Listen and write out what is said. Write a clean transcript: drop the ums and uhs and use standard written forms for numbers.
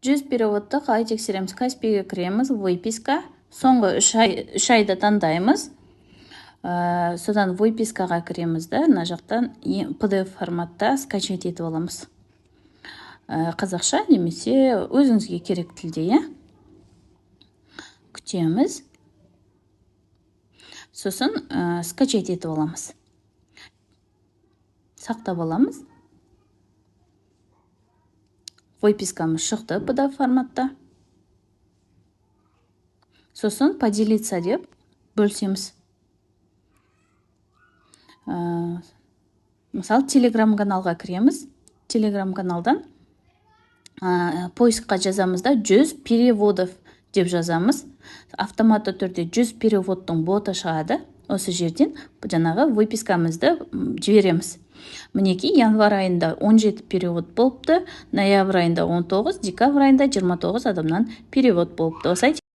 100 переводты қалай тексереміз? Каспиге кіреміз, выписка. Соңғы 3 айда таңдаймыз. Содан выпискаға кіреміз да, мына жақтан PDF форматта скачать етіп аламыз. Қазақша немесе өзіңізге керек тілде, күтеміз. Сосын скачать етіп аламыз. Сақтап аламыз. Выпискамыз шықты PDF форматта. Сосын поделиться деп бөлсеміз. Мысалы, Telegram каналға кіреміз. Telegram каналдан поискқа жазамызда 100 переводов деп жазамыз. Автоматты түрде 100 переводтың боты шығады. Осы жерден жаңағы выпискамызды жібереміз. Мінеки, январ айында 17 перевод болыпты, ноябрь айында 19, декабрь айында 29 адамнан перевод болыпты.